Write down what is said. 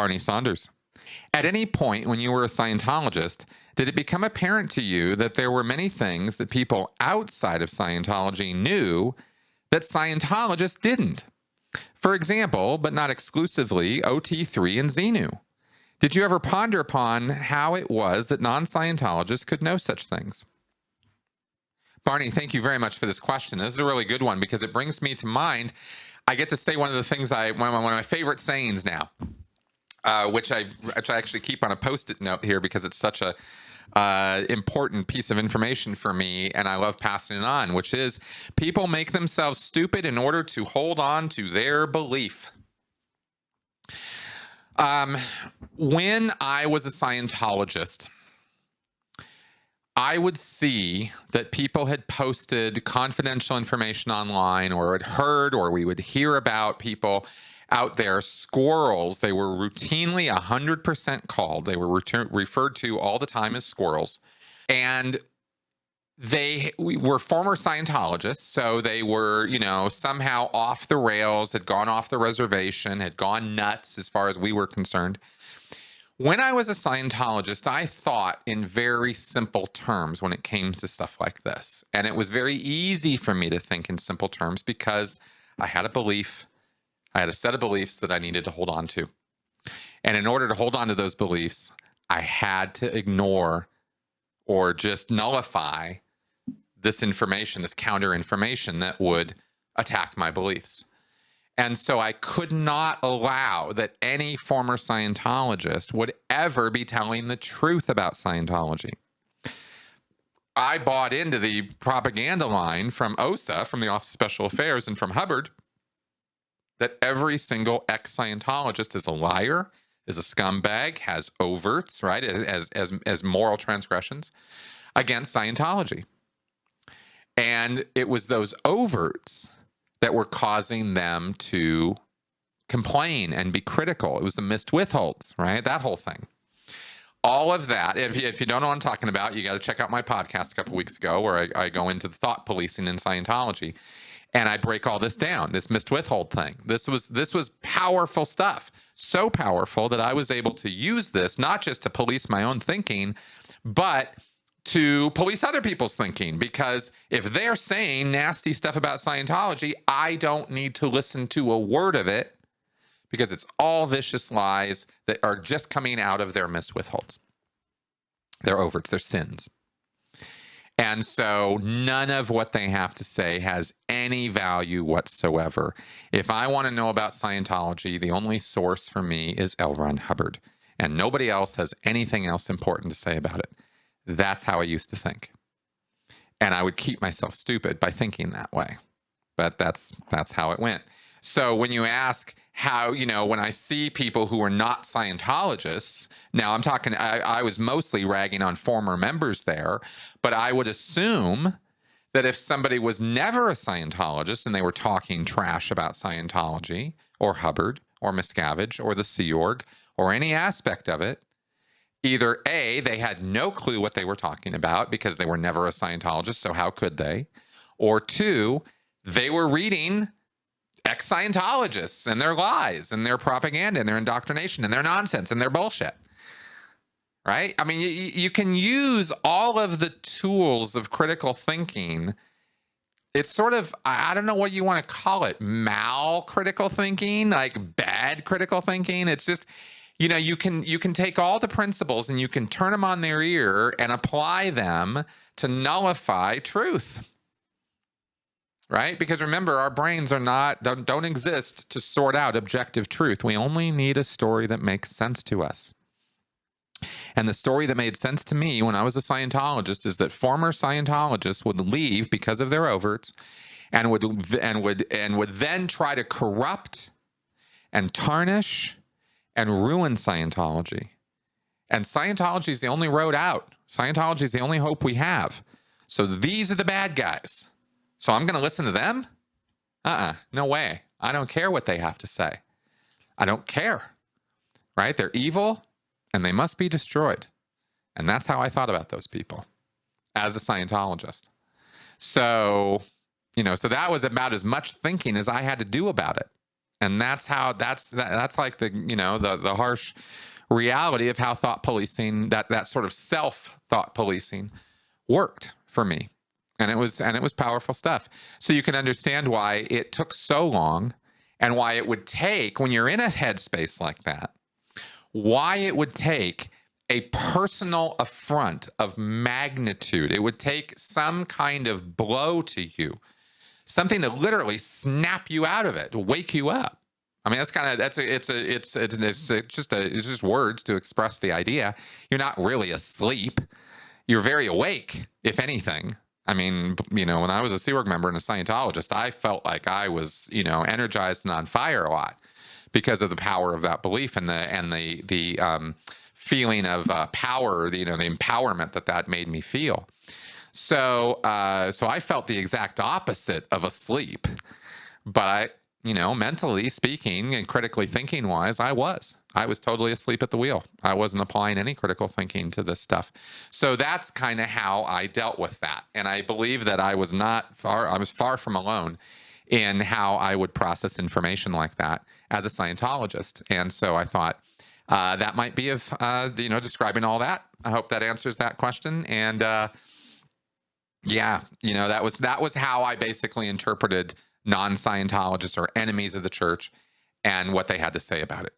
Barney Saunders. At any point when you were a Scientologist, did it become apparent to you that there were many things that people outside of Scientology knew that Scientologists didn't? For example, but not exclusively, OT3 and Xenu. Did you ever ponder upon how it was that non-Scientologists could know such things? Barney, thank you very much for this question. This is a really good one because it brings me to mind. I get to say one of the things one of my favorite sayings now, which I actually keep on a Post-it note here because it's such a important piece of information for me, and I love passing it on, which is people make themselves stupid in order to hold on to their belief. When I was a Scientologist, I would see that people had posted confidential information online or had heard, or we would hear about people out there, squirrels. They were routinely 100% called. They were referred to all the time as squirrels. And they were former Scientologists, so they were, somehow off the rails, had gone off the reservation, had gone nuts as far as we were concerned. When I was a Scientologist, I thought in very simple terms when it came to stuff like this. And it was very easy for me to think in simple terms because I had a belief. I had a set of beliefs that I needed to hold on to. And in order to hold on to those beliefs, I had to ignore or just nullify this information, this counter information that would attack my beliefs. And so I could not allow that any former Scientologist would ever be telling the truth about Scientology. I bought into the propaganda line from OSA, from the Office of Special Affairs, and from Hubbard, that every single ex-Scientologist is a liar, is a scumbag, has overts, right, as moral transgressions against Scientology. And it was those overts that were causing them to complain and be critical. It was the missed withholds, right? That whole thing. All of that, if you don't know what I'm talking about, you got to check out my podcast a couple weeks ago where I go into the thought policing in Scientology. And I break all this down, this missed withhold thing. This was powerful stuff. So powerful that I was able to use this, not just to police my own thinking, but to police other people's thinking. Because if they're saying nasty stuff about Scientology, I don't need to listen to a word of it because it's all vicious lies that are just coming out of their missed withholds, their overts, their sins. And so none of what they have to say has any value whatsoever. If I want to know about Scientology, the only source for me is L. Ron Hubbard, and nobody else has anything else important to say about it. That's how I used to think. And I would keep myself stupid by thinking that way. But that's how it went. So when you ask how, when I see people who are not Scientologists, now I'm talking, I was mostly ragging on former members there, but I would assume that if somebody was never a Scientologist and they were talking trash about Scientology or Hubbard or Miscavige or the Sea Org or any aspect of it, either A, they had no clue what they were talking about because they were never a Scientologist, so how could they? Or two, they were reading ex-Scientologists and their lies and their propaganda and their indoctrination and their nonsense and their bullshit. Right? I mean, you can use all of the tools of critical thinking. It's sort of, I don't know what you want to call it, mal-critical thinking, like bad critical thinking. It's just, you can take all the principles and you can turn them on their ear and apply them to nullify truth. Right? Because remember, our brains don't exist to sort out objective truth. We only need a story that makes sense to us. And the story that made sense to me when I was a Scientologist is that former Scientologists would leave because of their overts and would then try to corrupt and tarnish and ruin Scientology. And Scientology is the only road out. Scientology is the only hope we have. So these are the bad guys. So I'm going to listen to them? No way. I don't care what they have to say. I don't care. Right? They're evil and they must be destroyed. And that's how I thought about those people as a Scientologist. So, so that was about as much thinking as I had to do about it. And that's like the, the harsh reality of how thought policing, that sort of self thought policing worked for me. And it was powerful stuff. So you can understand why it took so long, and why it would take, when you're in a headspace like that, why it would take a personal affront of magnitude. It would take some kind of blow to you, something to literally snap you out of it, to wake you up. I mean, it's just words to express the idea. You're not really asleep. You're very awake, if anything. I mean, when I was a Sea Org member and a Scientologist, I felt like I was, energized and on fire a lot because of the power of that belief and the feeling of power, the empowerment that made me feel. So I felt the exact opposite of asleep, but mentally speaking and critically thinking wise, I was totally asleep at the wheel. I wasn't applying any critical thinking to this stuff. So that's kind of how I dealt with that. And I believe that I was far from alone in how I would process information like that as a Scientologist. And so I thought that might be of, describing all that. I hope that answers that question. And that was how I basically interpreted non-Scientologists or enemies of the church and what they had to say about it.